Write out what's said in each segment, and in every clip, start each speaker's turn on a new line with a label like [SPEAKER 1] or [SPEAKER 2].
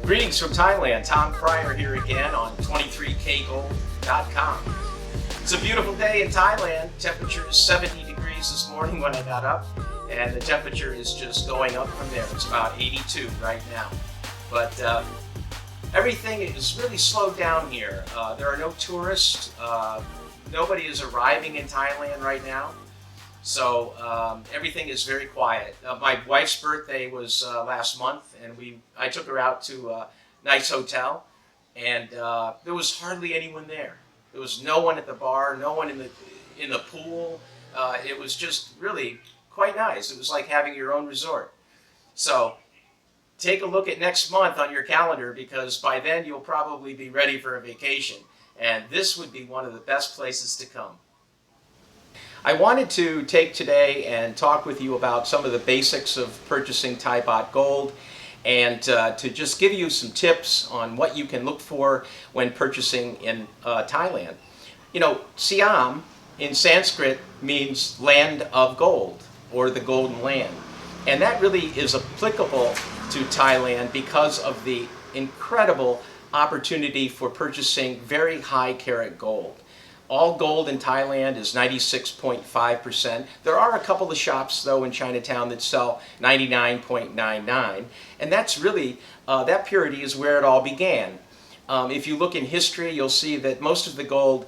[SPEAKER 1] Greetings from Thailand. Tom Pryor here again on 23kgold.com. It's a beautiful day in Thailand. Temperature is 70 degrees this morning when I got up, and the temperature is just going up from there. It's about 82 right now. But everything is really slowed down here. There are no tourists. Nobody is arriving in Thailand right now. So everything is very quiet. My wife's birthday was last month, and I took her out to a nice hotel, and there was hardly anyone there. There was no one at the bar, no one in the pool. It was just really quite nice. It was like having your own resort. So take a look at next month on your calendar, because by then you'll probably be ready for a vacation, and this would be one of the best places to come. I wanted to take today and talk with you about some of the basics of purchasing Thai Baht gold, and to just give you some tips on what you can look for when purchasing in Thailand. You know, Siam in Sanskrit means land of gold, or the golden land. And that really is applicable to Thailand because of the incredible opportunity for purchasing very high carat gold. All gold in Thailand is 96.5%. There are a couple of shops, though, in Chinatown that sell 99.99, and that's really, that purity is where it all began. If you look in history, you'll see that most of the gold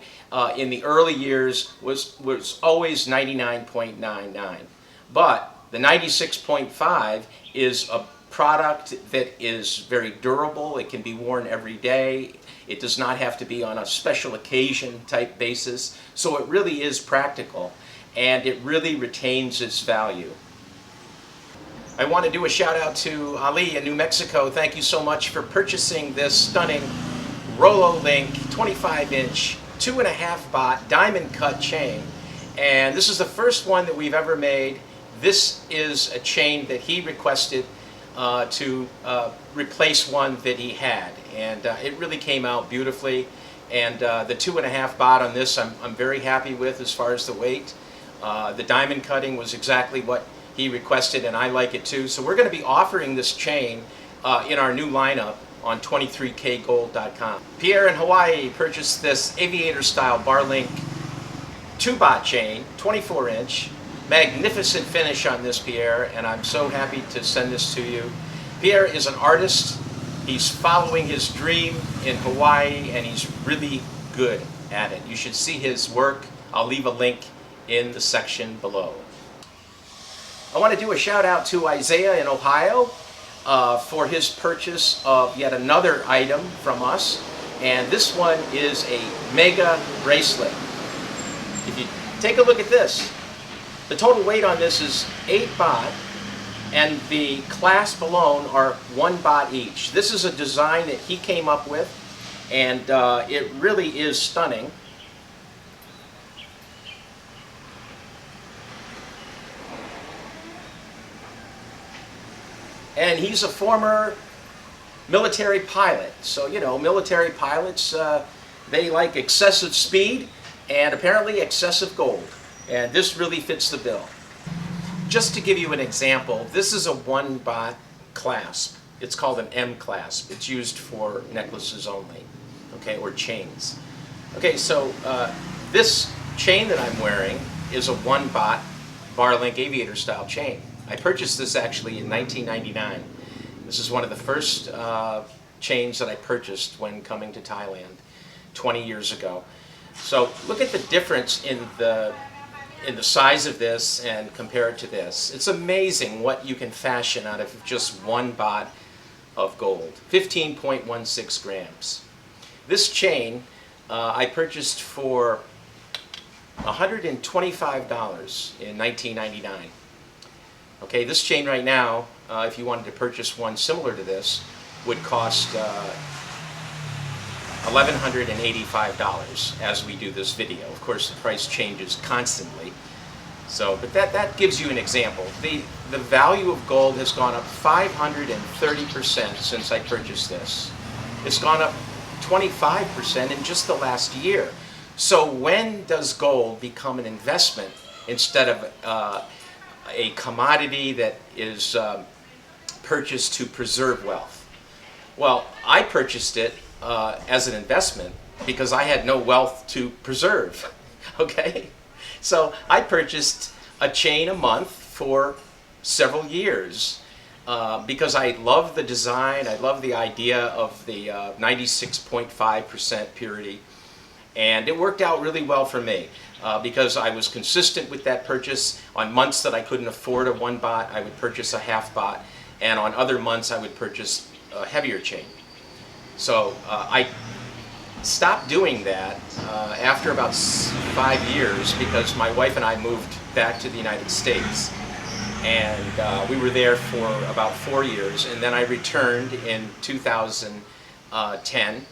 [SPEAKER 1] in the early years was always 99.99. But the 96.5 is a product that is very durable. It can be worn every day. It does not have to be on a special occasion type basis. So it really is practical, and it really retains its value. I want to do a shout out to Ali in New Mexico. Thank you so much for purchasing this stunning Rolo link 25-inch 2.5 baht diamond cut chain. And this is the first one that we've ever made. This is a chain that he requested to replace one that he had, and it really came out beautifully. And the 2.5 baht on this I'm very happy with as far as the weight. The diamond cutting was exactly what he requested, and I like it too. So we're going to be offering this chain in our new lineup on 23kgold.com. Pierre in Hawaii purchased this aviator style bar link 2 baht chain, 24-inch. Magnificent finish on this, Pierre, and I'm so happy to send this to you. Pierre is an artist. He's following his dream in Hawaii, and he's really good at it. You should see his work. I'll leave a link in the section below. I want to do a shout out to Isaiah in Ohio for his purchase of yet another item from us, and this one is a mega bracelet. If you take a look at this, the total weight on this is 8 baht, and the clasp alone are 1 baht each. This is a design that he came up with, and it really is stunning. And he's a former military pilot. So, you know, military pilots, they like excessive speed and apparently excessive gold. And this really fits the bill. Just to give you an example, this is a 1 baht clasp. It's called an M clasp. It's used for necklaces only, okay, or chains. Okay, so this chain that I'm wearing is a 1 baht bar link aviator style chain. I purchased this actually in 1999. This is one of the first chains that I purchased when coming to Thailand 20 years ago. So look at the difference in the size of this and compare it to this. It's amazing what you can fashion out of just 1 baht of gold. 15.16 grams. This chain I purchased for $125 in 1999. Okay, this chain right now, if you wanted to purchase one similar to this, would cost $1,185 as we do this video. Of course, the price changes constantly. So, but that gives you an example. The value of gold has gone up 530% since I purchased this. It's gone up 25% in just the last year. So when does gold become an investment instead of a commodity that is purchased to preserve wealth? Well, I purchased it as an investment because I had no wealth to preserve. Okay? So I purchased a chain a month for several years because I love the design, I love the idea of the 96.5% purity, and it worked out really well for me because I was consistent with that purchase. On months that I couldn't afford a 1 baht, I would purchase a half baht, and on other months I would purchase a heavier chain. So I stopped doing that after about 5 years because my wife and I moved back to the United States, and we were there for about 4 years, and then I returned in 2010,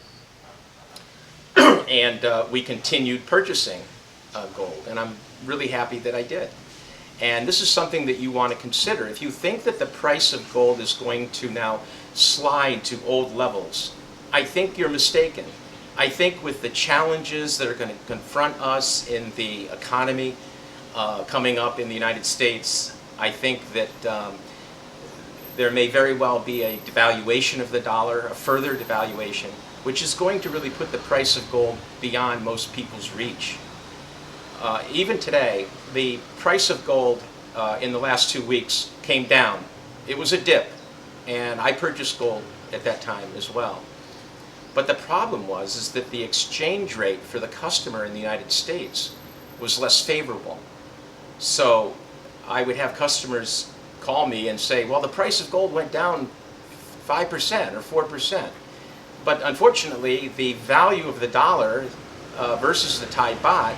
[SPEAKER 1] and we continued purchasing gold, and I'm really happy that I did. And this is something that you want to consider. If you think that the price of gold is going to now slide to old levels, I think you're mistaken. I think with the challenges that are going to confront us in the economy coming up in the United States, I think that there may very well be a devaluation of the dollar, a further devaluation, which is going to really put the price of gold beyond most people's reach. Even today, the price of gold in the last 2 weeks came down. It was a dip, and I purchased gold at that time as well. But the problem is that the exchange rate for the customer in the United States was less favorable. So I would have customers call me and say, well, the price of gold went down 5% or 4%. But unfortunately, the value of the dollar versus the Thai Baht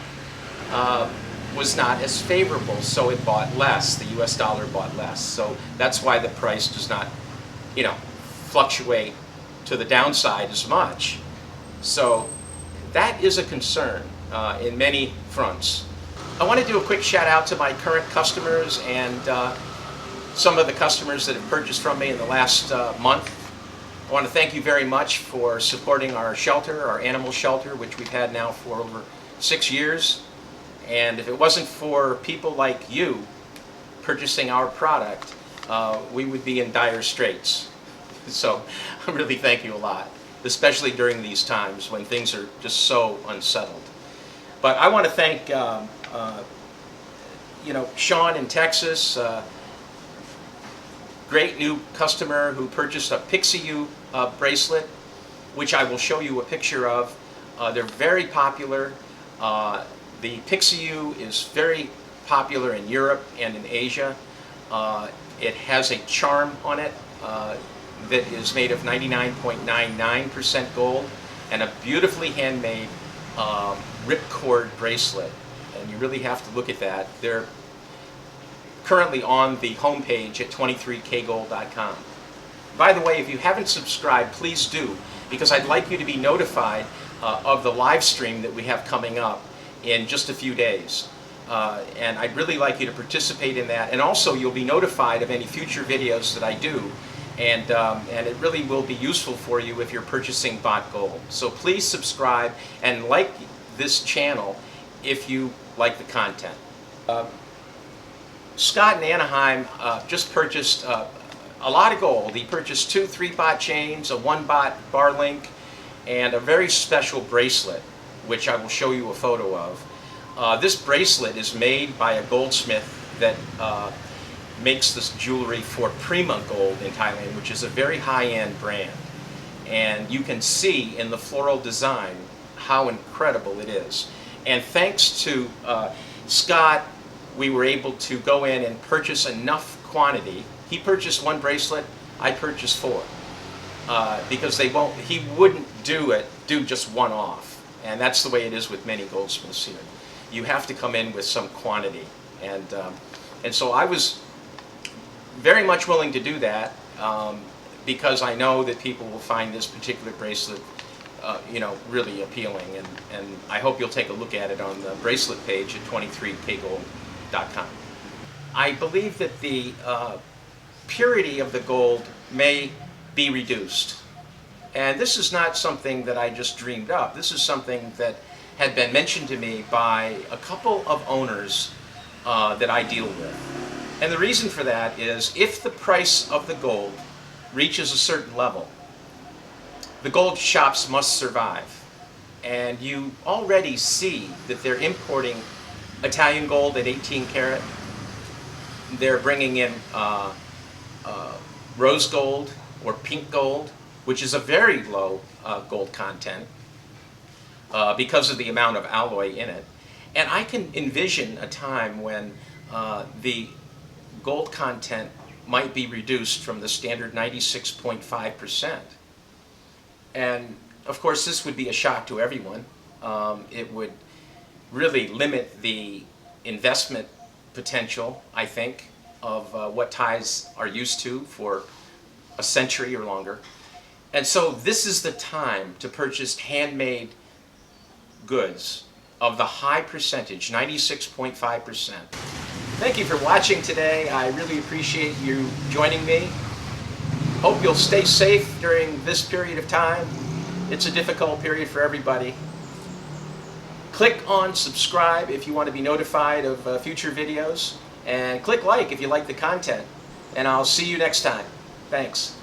[SPEAKER 1] was not as favorable, so it bought less. The US dollar bought less. So that's why the price does not, fluctuate to the downside as much. So that is a concern in many fronts. I want to do a quick shout out to my current customers and some of the customers that have purchased from me in the last month. I want to thank you very much for supporting our shelter, our animal shelter, which we've had now for over 6 years. And if it wasn't for people like you purchasing our product, we would be in dire straits. So I really thank you a lot, especially during these times when things are just so unsettled. But I want to thank Sean in Texas, great new customer who purchased a Pixie bracelet, which I will show you a picture of. They're very popular. The Pixie is very popular in Europe and in Asia. It has a charm on it that is made of 99.99% gold and a beautifully handmade ripcord bracelet. And you really have to look at that. They're currently on the homepage at 23kgold.com. By the way, if you haven't subscribed, please do, because I'd like you to be notified of the live stream that we have coming up in just a few days. And I'd really like you to participate in that. And also, you'll be notified of any future videos that I do. And it really will be useful for you if you're purchasing Baht gold. So please subscribe and like this channel if you like the content. Scott in Anaheim just purchased a lot of gold. He purchased 2 3-baht chains, a 1 baht bar link, and a very special bracelet, which I will show you a photo of. This bracelet is made by a goldsmith that makes this jewelry for Prima Gold in Thailand, which is a very high-end brand. And you can see in the floral design how incredible it is. And thanks to Scott, we were able to go in and purchase enough quantity. He purchased 1 bracelet, I purchased 4. Because he wouldn't do just one off. And that's the way it is with many goldsmiths here. You have to come in with some quantity. And so I was very much willing to do that because I know that people will find this particular bracelet really appealing, and I hope you'll take a look at it on the bracelet page at 23kgold.com. I believe that the purity of the gold may be reduced. And this is not something that I just dreamed up. This is something that had been mentioned to me by a couple of owners that I deal with. And the reason for that is if the price of the gold reaches a certain level, The gold shops must survive. And you already see that they're importing Italian gold at 18 karat. They're bringing in rose gold or pink gold, which is a very low gold content because of the amount of alloy in it. And I can envision a time when the gold content might be reduced from the standard 96.5%. And of course, this would be a shock to everyone. It would really limit the investment potential, I think, of what Thais are used to for a century or longer. And so this is the time to purchase handmade goods of the high percentage, 96.5%. Thank you for watching today. I really appreciate you joining me. Hope you'll stay safe during this period of time. It's a difficult period for everybody. Click on subscribe if you want to be notified of future videos, and click like if you like the content. And I'll see you next time. Thanks.